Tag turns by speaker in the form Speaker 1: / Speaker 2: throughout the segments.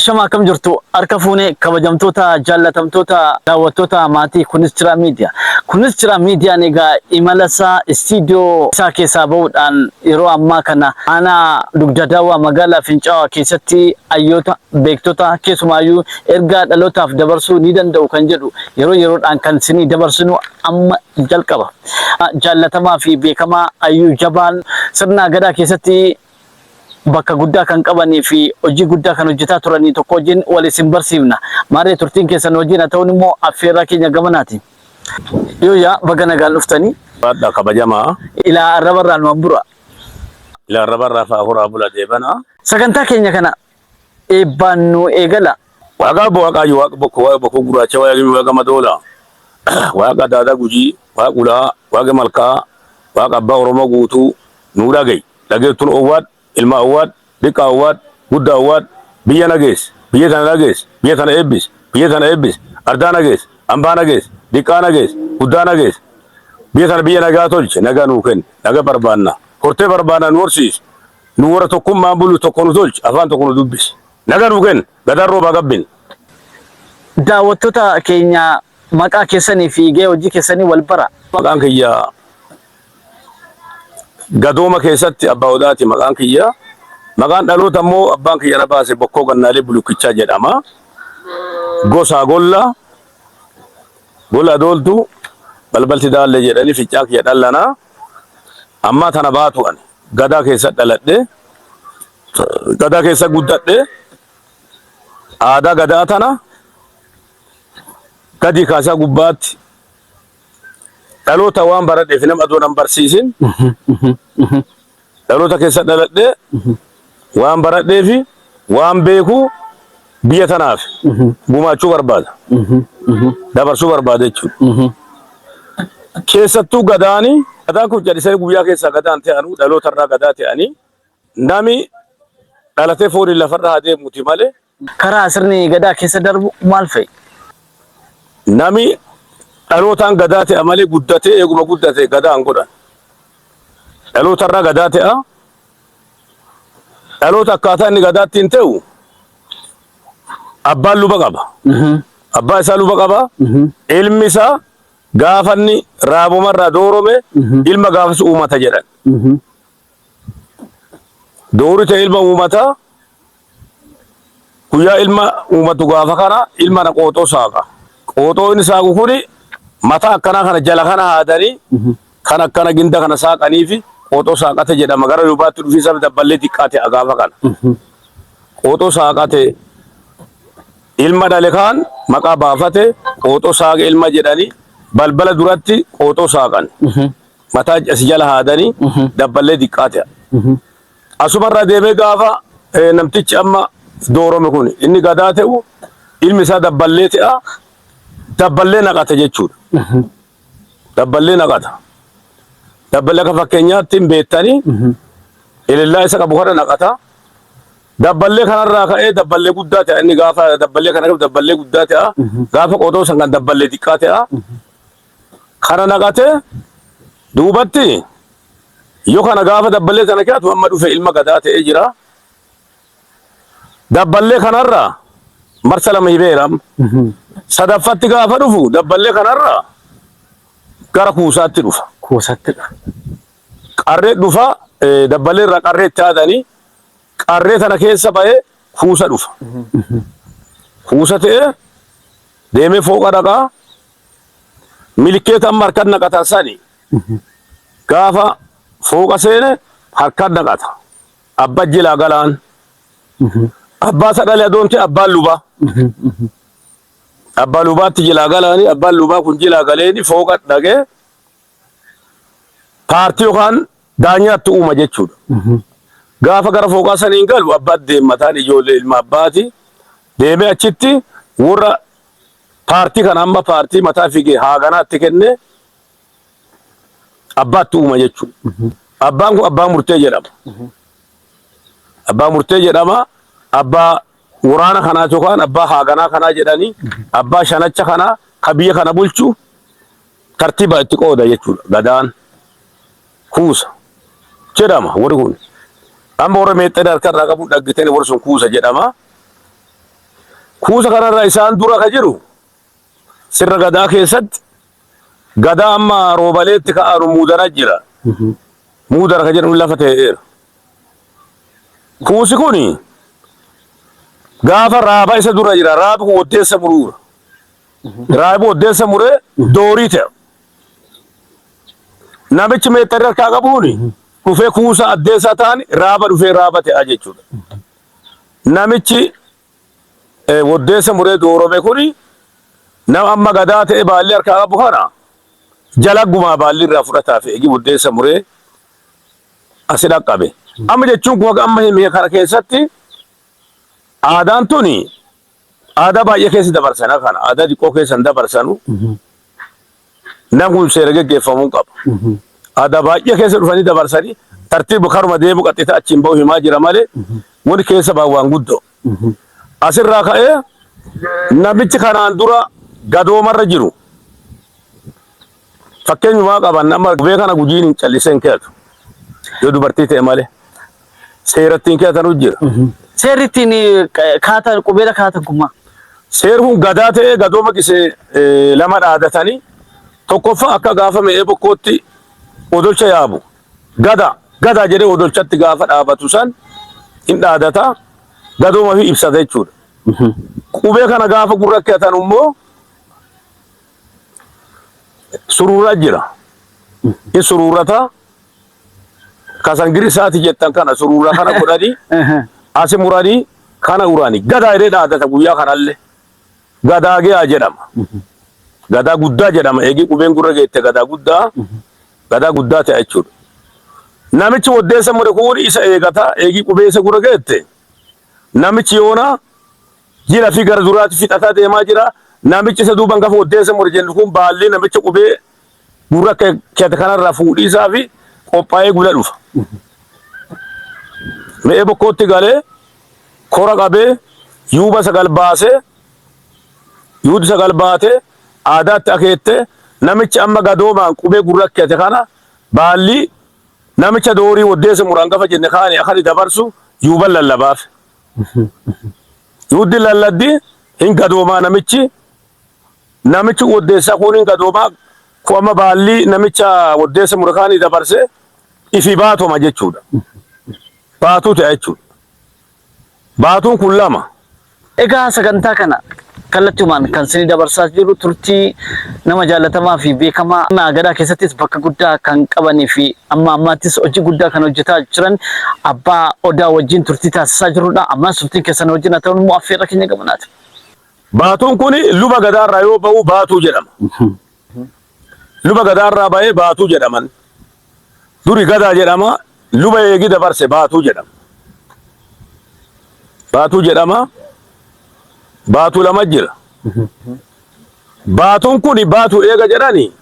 Speaker 1: Shama akkam jirtu harka fuunee kabajamtoota jaallatamtoota daawwattoota maatii kunis jira miidiyaa. Kunis jira miidiyaan egaa imala isaa istiidiyoo isaa keessaa bahuudhaan yeroo ammaa kana aanaa dugda daawwaa magaalaa Fincaa'aa keessatti hayyoota beektota keessumaayyuu ergaa dhalootaaf dabarsuu ni danda'u kan jedhu yeroo yeroodhaan kan isinii dabarsinu amma jalqaba. Jaallatamaa fi beekamaa hayyuu jabaan sirna gadaa keessatti bakka guddaa kan qabanii fi hojii guddaa kan hojjetaa turanii tokko wajjin wal isin barsiifna. Maaree turtiin keessan wajjin haa ta'uun immoo affeerraa keenya gamanaati. Yooyaa baga nagaan dhuftanii.
Speaker 2: Badda kabajamaa.
Speaker 1: Ilaa arrabarraan mambura.
Speaker 2: Ilaa arrabarraa fa'aa bula deebana.
Speaker 1: Sagantaa keenya kana eebbaan nu eegala.
Speaker 2: Waaqa waaqayyo waaqa bokkuu gurraacha waaqa madoola. Waaqa daadaa gujii, waaqa ulaa, waaqa malkaa, waaqa abbaa Oromoo guutuu nuu dhaga'i. Dhageettuun owwaad, ilma owwaad, dhiqqa owwaad, guddaa owwaad, biyya nagees, biyya tana nagees, biyya tana eebbis, biyya tana eebbis, ardaa nagees, hambaa nagees, dhiqqaa nagees, guddaa nagees. Biyya tana biyya nagaa tolche, nagaa nuu kenni, nagaa barbaanna. Hortee barbaanna nu horsiis. Nu warra tokkummaan bulu tokko nu tolche, afaan tokko nu dubbisi. Nagaa nuu kenni, gadaan roobaa gabbin.
Speaker 1: Daawwattoota keenya maqaa keessanii fi gahee hojii keessanii wal bara.
Speaker 2: Maqaan kiyya gadooma keessatti abbaa odaati maqaan kiyya. Maqaan dhaloota immoo abbaan kiyya na baase bokkoo gannaalee bulukkichaa jedhama. Gosa golla dooltu balbalti daallee jedhanii ficcaa kiyya dhallanaa. Amma tana baatu ani gadaa keessa dhaladhe, gadaa keessa guddadhe, aadaa gadaa tana gadi kaasaa gubbaatti dhaloota waan baradheef nama adoo nan barsiisin. Dhaloota keessa dhaladhe waan baradheefi waan beeku biyya tanaaf gumaachuu barbaada. Dabarsuu barbaada jechuudha. Keessattuu gadaan kun jallisanii guyyaa keessaa gadaan ta'anii dhaloota irraa gadaa ta'anii nami dhalatee fooniin lafarra haa deemuuti malee.
Speaker 1: Karaa sirni gadaa keessa darbu maal fa'i?
Speaker 2: Nami dhalootaan gadaa ta'a malee guddatee eeguma guddate gadaan godhan. Dhaloota irraa gadaa ta'a. Dhaloota akkaataa inni gadaatti hin ta'u abbaan luba qaba. Abbaa isaa luba qaba. Ilmi isaa gaafa inni raabumarraa doorome ilma gaafas uumata jedhan. Doori ta'e ilma uumataa guyyaa ilma uumatu gaafa kana ilma na qooxoo saaqa. Qooxoo inni saaqu kuni mataa akkanaa kana jala kana haadanii kan akkana ginda kana saaqanii fi qooxoo saaqate jedhama. Gara yuubaatti dhufiisa dabballee xiqqaate gaafa kana. Qooxoo saaqate ilma dhale kaan maqaa baafate qooxoo saaqe ilma jedhanii balbala duratti qooxoo saaqan. Mataa as jala haadanii dabballee xiqqaate. Asumarraa deemee gaafa namtichi amma doorome kun inni gadaa ta'u ilmi isaa dabballee ta'a. Dabballee naqata jechuudha. Dabballee naqata. Dabballee akka fakkeenyaatti hin beektanii ilillaa isa qabu kana naqata. Dabballee kanarraa ka'ee dabballee guddaa ta'a inni gaafa dabballee kana qabu dabballee guddaa ta'a. Gaafa qooxoo san kan dabballee xiqqaa ta'a. Kana naqatee duubatti yoo kana gaafa dabballee sana keessa amma dhufe ilma gadaa ta'ee jira. Dabballee kanarraa marsa lama hibeeram. Sadaffatti gaafa dhufu dabballee kanarraa gara kuusaatti dhufa.
Speaker 1: Kuusaatti dhufa.
Speaker 2: Qarree dhufa dabballee irraa qarree itti haadanii qarree tana keessa ba'ee kuusa dhufa. Kuusa ta'ee deemee fooqa dhaqaa milikeeta amma harkaan naqatan sani gaafa fooqa seene harkaan naqata. Abbaa jilaa galaan. Abbaa sadhalee adoonte abbaan lubaa. Abbaan lubaatti jilaa galaani abbaan lubaa kun jilaa galeeni fooqa dhaqee paartii yookaan daanyaatti uuma jechuudha. Gaafa gara fooqaa saniin galu abbaatti deemataan ijoollee ilma abbaati deemee achitti warra paartii kana amma paartii mataa figee haaganaatti kenne abbaatti uuma jechuudha. Abbaan kun abbaa murtee jedhama. Abbaa murtee jedhama. Abbaa waraana kanaa yookaan abbaa haaganaa kanaa jedhanii abbaa shanacha kanaa ka biyya kana bulchu tartiiba itti qooda jechuudha. Gadaan kuusa jedhama warri kun. Amma warra meexxee harkarraa qabu dhaggiteen warri sun kuusa jedhama. kuusa kanarra isaan dura ka jiru sirra gadaa keessatti gadaa amma roobaleetti ka'aanu muudana jira. Muudana ka jedhamu lafa ta'eera. Kuusi kuni gaafa raaba isa dura jira. Raabi kun waddeessa muruura. Raabi waddeessa muree doorii ta'a. Namichi meexxarri harkaa qabuuni dhufee kuusa addeessaa ta'ani raaba dhufee raaba ta'a jechuudha. Namichi waddeessa muree doorome kuni nama amma gadaa ta'e baalli harkaa qabu kana jalaggumaa baalli irraa fudhataa fi waddeessa muree asi dhaqqabe. Amma jechuun kun amma himee kana keessatti aadaan tuni aadaa baay'ee keessa dabarsana kana aadaa xiqqoo keessan dabarsanu namni seera geggeeffamuu qaba. Aadaa baay'ee keessa dhufanii dabarsanii tartiiba karuma deemu qaxxita achiin bahu himaa jira malee wani keessa baa waan guddoo. Asirraa ka'ee namichi kanaan dura gadoomarra jiru fakkeenyumaa qaban nama gubee kana gujiin hin callisee hin keetu yoo dubartii ta'e malee seerattiin keetanu jira.
Speaker 1: Seerri ittiin kaatan qubeela kaatan kummaa.
Speaker 2: Seerri kun gadaa ta'ee gadooma gisee lama dhaadatanii tokkoffaa akka gaafa me'ee bokkootti odolcha yaabu gadaa jedhee odolchatti gaafa dhaabatu san hin dhaadata gadooma fi ibsata jechuudha. Qubee kana gaafa gurra keetan immoo suruura jira. In suruurata kasangiri isaati jettan kana suruura kana godhanii asi muranii kana uranii gadaa jedhee dhaadata guyyaa kanallee gadaa ge'aa jedhama. Gadaa guddaa jedhama. Eegi qubeen gurra geette gadaa guddaa ta'a jechuudha. Namichi waddeessa mure kun isa eegata eegi qubee isa gurra geette namichi yoona jira fi gara duraatti fixataa deemaa jira. Namichi isa duuban gafa waddeessa mure jennu kun baalli namicha qubee gurra keete kanarraa fuudhii isaa fi qophaa'ee gula dhufa. Me'ee bokkootti galee kora qabee yuuba sagal baasee yuudi sagal baatee aadaatti akeette namichi amma gadoomaan qubee gurra keete kana baalli namicha doorii waddeessa muraan gafa jenne kaani akani dabarsu yuuban lallabaaf. Yuuddi lalladdi hin gadoomaa namichi waddeessaa kun hin gadoomaa ku amma baalli namicha waddeessa mura kaanii dabarse ifi baatoma jechuudha. Baatuu ta'a jechuudha. Baatuun kun lama.
Speaker 1: Egaa sagantaa kana kallattiimaan kan isin dabarsaa jiru turtii nama jaallatamaa fi beekamaa gadaa keessattis bakka guddaa kan qabanii fi amma ammaattis hojii guddaa kan hojjetaa jiran abbaa Odaa wajjin turtii taasisaa jirudha. Ammas turtiin keessan wajjin haa ta'u immoo affeerra keenya gamanaati.
Speaker 2: Baatuun kun luba gadaarraa yoo ba'u baatuu jedhama. Luba gadaarraa ba'ee baatuu jedhaman. Duri gadaa jedhama. Luba eegi dabarse baatuu jedhama. Baatuu jedhama. Baatuu lama jira. Baatuun kun baatuu eega jedhani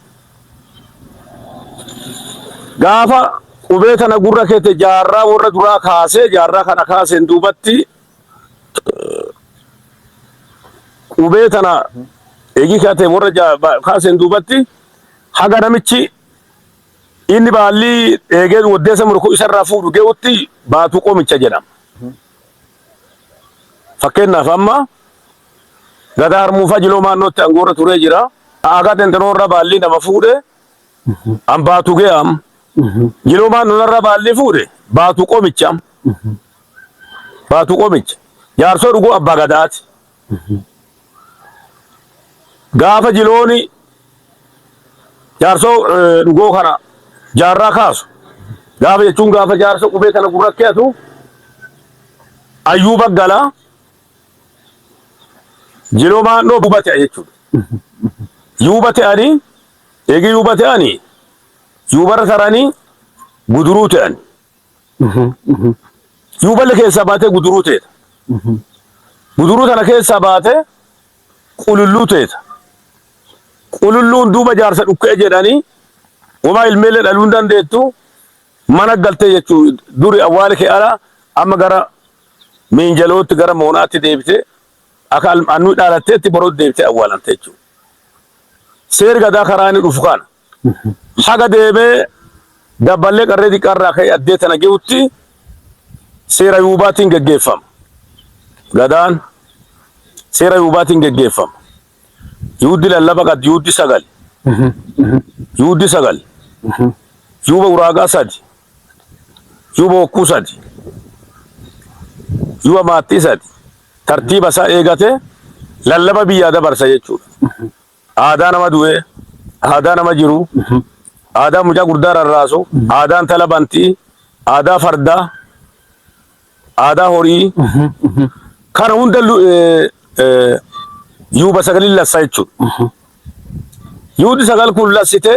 Speaker 2: gaafa qubee tana gurra keete jaarraa warra duraa kaasee jaarraa kana kaaseen duubatti qubee tana eegi kaate warra kaaseen duubatti haga namichi inni baalli eegee waddeessa murku isarraa fuudhu ge'utti baatuu qomicha jedhama. Fakkeenyaaf amma gadaa harmuufaa jiloo maannootti angoorra turee jira. Aagaa tentenoorra baalli nama fuudhe an baatuu ge'am. Jiloo maannoorra baalli fuudhe baatuu qomicha. Baatuu qomicha. Jaarsoo dhuguu abbaa gadaati. Gaafa jilooni jaarsoo dhugoo kana jaarraa kaasu. Gaafa jechuun gaafa jaarsoo qubee kana gurra keetu ayyuu baggalaa. Jiloo maannoo yuuba ta'a jechuudha. Yuuba ta'anii eegi yuuba ta'anii yuubarra taranii guduruu ta'an. Yuuballi keessaa baatee guduruu ta'eeta. Guduruu tana keessaa baatee qululluu ta'eeta. Qululluun duuba jaarsa dhukkee jedhanii homaa ilmeellee dhaluu hin dandeettu mana galtee jechuudha. Duri awwaala kee ala amma gara miinjalootti gara moonaatti deebitee akka annuu dhaalatteetti boroo deebitee awwaalante jechuudha. Seeri gadaa karaa inni dhufu kana. Haga deemee dabballee qarree xiqqaarraa ka'ee addee tana ge'utti seera yuubaatiin geggeeffama. Gadaan seera yuubaatiin geggeeffama. Yuuddi lallaba qad yuuddi sagal. Yuuddi sagal. Yuuba uraagaa sadi. Yuuba hokkuu sadi. Yuuba maattii sadi. Tartiiba isaa eegate lallaba biyyaa dabarsa jechuudha. Aadaa nama du'ee, aadaa nama jiru, aadaa mucaa guddaa rarraasu, aadaa intala bantii, aadaa fardaa, aadaa horii. Kana hunda yuuba sagalin lassa jechuudha. Yuuddi sagal kun lassite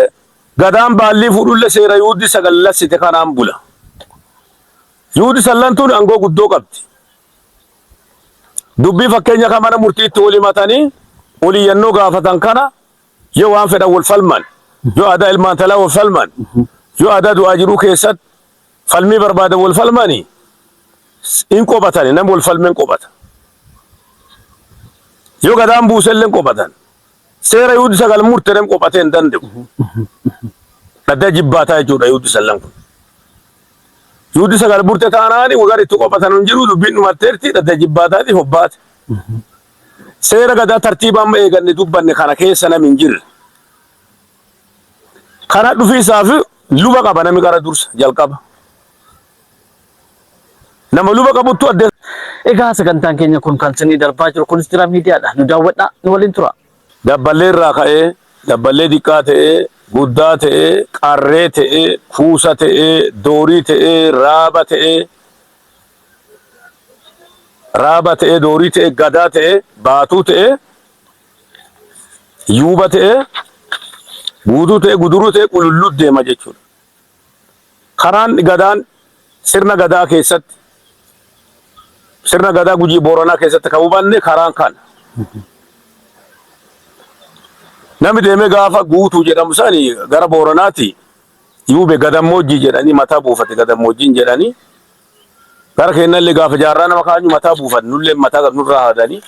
Speaker 2: gadaan baallii fuudhulle seera yuuddi sagal lassite kanaan bula. Yuuddi sallantuun aangoo guddoo qabdi. Dubbii fakkeenya kan mana murtiitti wal himatanii waliyyannoo gaafatan kana yoo waan fedhan wal falman, yoo aadaa ilmaan talaa wal falman, yoo aadaa du'aa jiruu keessatti falmii barbaadan wal falmanii in qobatani nama wal falmeen qobata. Yoo gadaan buuselleen qobatan. Seera yuuddi sagal murteedhaan qobatee hin danda'u. Dhaddaa jibbaataa jechuudha yuuddi sallan kun. Yuuddi sagal murte taanaani wagari itti qobatan hin jiru dubbiin dhumatteerti dhaddaa jibbaataati hobbaate. Seera gadaa tartiibaan amma eeganne dubbanne kana keessa nam hin jirre. Kana dhufiisaaf luba qaba nami qara dursa jalqaba. Nama luba qabuttu adde.
Speaker 1: Egaa sagantaan keenya kun kan isinii darbaa jiru kunis jira miidiyaadha. Nu daawwadhaa nu waliin tura.
Speaker 2: Dabballee irraa ka'ee, dabballee xiqqaa ta'ee, guddaa ta'ee, qarree ta'ee, kuusa ta'ee, doorii ta'ee, raaba ta'ee, doorii ta'ee, gadaa ta'ee, baatuu ta'ee, yuuba ta'ee, guutuu ta'ee, guduruu ta'ee, qululluu deema jechuudha. Karaan gadaan sirna gadaa keessatti, sirna gadaa Gujii Booranaa keessatti kan hubanne karaan kana. Namni deemee gaafa guutuu jedhamu sani gara Booranaati yuube gadammoojjii jedhanii mataa buufate gadammoojjiin jedhanii gara kennallee gaafa jaarraa nama kaanyu mataa buufate nullee mataa nurraa haadanii.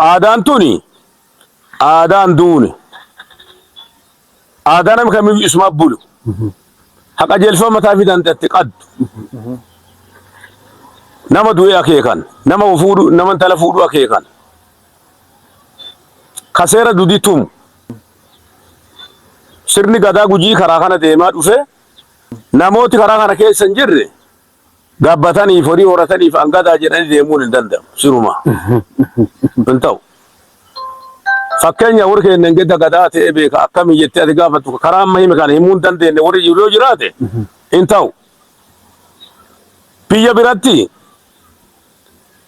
Speaker 2: Aadaan tuni aadaan duune aadaa nama kamiyyuu isuma bulu haqa jeelfama mataa fi dandeetti qaddu nama du'ee akeekan nama fuudhu nama intala fuudhu akeekan. Kaseera duditum sirni gadaa Gujii karaa kana deemaa dhufe namooti karaa kana keessa hin jirre gabbatanii horii horatanii fi gadaa jedhanii deemuun hin danda'amu siruma hin ta'u. Fakkeenya warri keenya gedda gadaa ta'e beeka akkamii jettee ati gaafattu karaa amma hime kana himuu hin dandeenye warri yoo jiraate hin ta'u. Biyya biratti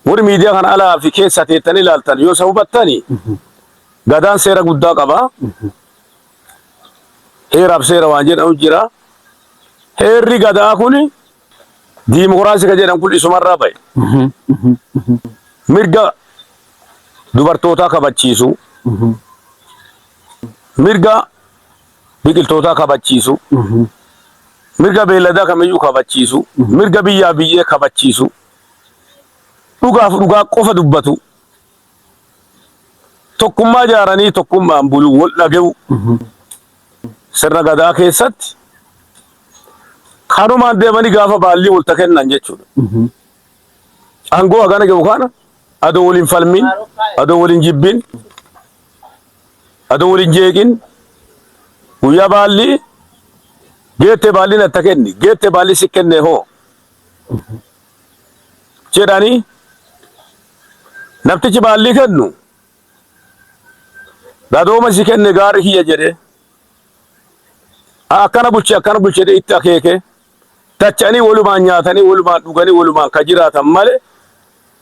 Speaker 2: warri miidiyaa kana alaa fi keessa teettanii ilaaltan yoo isa hubattanii gadaan seera guddaa qaba. Heeraaf seera waan jedhamu jira. Heerri gadaa kun diimokiraasii kan jedhamu kun isumarraa ba'e. Mirga dubartootaa kabachiisu. Mirga biqiltootaa kabachiisu. Mirga beelladaa kamiyyuu kabachiisu. Mirga biyyaa biyyee kabachiisu. Dhugaaf dhugaa qofa dubbatu. Tokkummaa jaaranii tokkummaan buluu wal dhaga'u. Sirna gadaa keessatti kanumaan deemanii gaafa baallii walta kennan jechuudha. Aangoo hagana gahu kana adoo waliin falmin, adoo waliin jibbin, adoo waliin jeeqin guyyaa baallii geettee baallii natti kenni, geettee baallii si kenne hoo jedhanii namtichi baallii kennu gadooma si kenne gaarii kiyya jedhee akkana bulche itti akeeke tachanii walumaan nyaatanii walumaan dhuganii walumaan ka jiraatan malee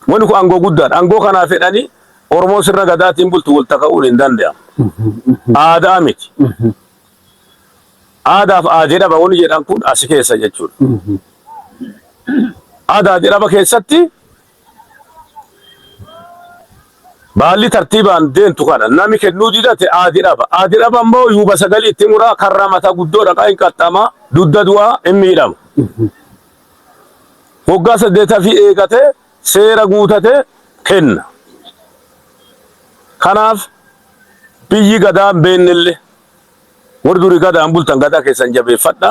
Speaker 2: wani kun aangoo guddaadha. Aangoo kanaa fedhanii Oromoon sirna gadaatiin bultu walta ka'uun hin danda'amu. Aadaa miti. Aadaaf aadee dhaba wani jedhan kun as keessa jechuudha. Aadaa dhaba keessatti baalli tartiibaan deemtu kana nami kennuu didate aadii dhaba. Aadii dhaba immoo yuuba sagalii itti muraa karraa mataa guddoo dhaqaa hin qaxxamaa dudda du'aa hin miidhamu. Waggaa 8 fi eegate seera guutate kenna. Kanaaf biyyi gadaan beennille warri durii gadaan bultan gadaa keessan jabeeffadha.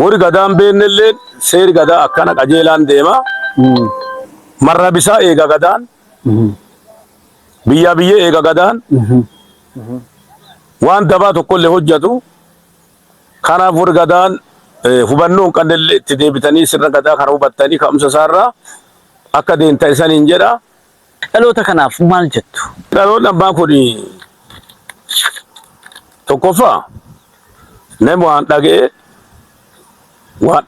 Speaker 2: Warri gadaan beennille seeri gadaa akkana qajeelaan deema. Marra bisaa eega gadaan biyya eega gadaan waan dabaa tokkollee hojjetu kanaaf warri gadaan hubannoon qandelle itti deebitanii sirna gadaa kana hubattanii ka'umsa isaarraa akka deemta isaniin jedha.
Speaker 1: Dhaloota kanaaf maal jettu?
Speaker 2: Dhaloonni abbaan kun tokkoffaa nama waan dhagee waan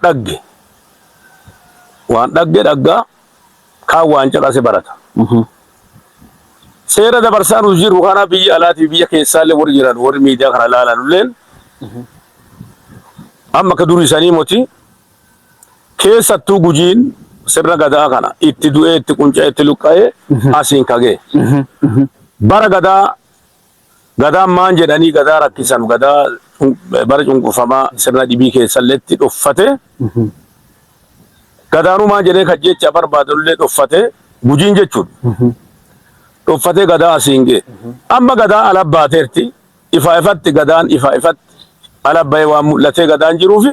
Speaker 2: dhaggaa kaan waan caqase barata. Seera dabarsaan jiru kana biyya alaatii biyya keessaallee warri jiran warri miidiyaa kana ilaalanulleen amma ka durii sanii moti keessattuu Gujiin sirna gadaa kana itti du'ee itti qunca'ee itti luqqa'ee asiin kagee bara gadaan maan jedhanii gadaa rakkisan gadaa bara cunqurfamaa sirna dhibii keessallee itti dhoffate gadaanumaan jedhee kan jecha barbaadullee dhoffate Gujiin jechuudha. Dhoffate gadaa asiin gee amma gadaa alabbaateerti ifa ifatti gadaan ifa ifatti alabba'ee waan mul'atee gadaan jiruufi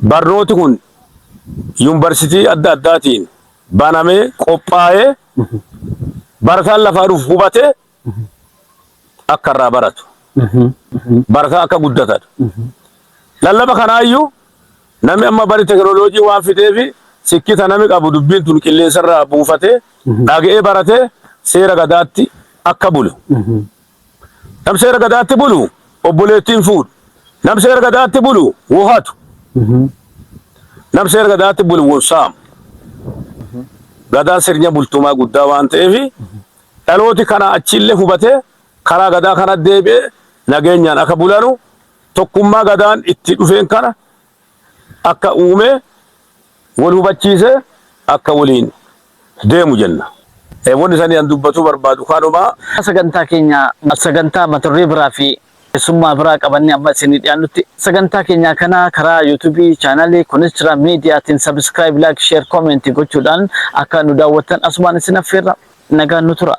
Speaker 2: barnooti kun yuunivarsiitii adda addaatiin banamee qophaa'ee barataan lafaa dhufu hubatee akka irraa baratu barataa akka guddatan lallaba kanaayyuu namni amma bari teknooloojii waan fideefi sikkita namni qabu dubbiin tun qilleensarraa buufatee dhaga'ee baratee seera gadaatti akka bulu. Nam seera gadaatti bulu obboleettiin fuudhu. Nam seera gadaatti bulu wohatu. Nam seera gadaatti bulu wonsaamu. Gadaan sirna bultumaa guddaa waan ta'eef dhalooti kana achillee hubatee karaa gadaa kana deebi'ee nageenyaan akka bulanu tokkummaa gadaan itti dhufeen kana akka uume wal hubachiise akka waliin deemu jenna. Wanti isaanii an dubbatu barbaadu kanuma.
Speaker 1: Sagantaa keenya sagantaa mata duree biraa fi keessummaa biraa qabannee amma isinii dhiyaannutti sagantaa keenya kana karaa yuutuubii chaanalii kunis jira miidiyaatiin sabskiraayib laayik sheer koomentii gochuudhaan akka nu daawwattan asumaan isin affeerra nagaan nu tura.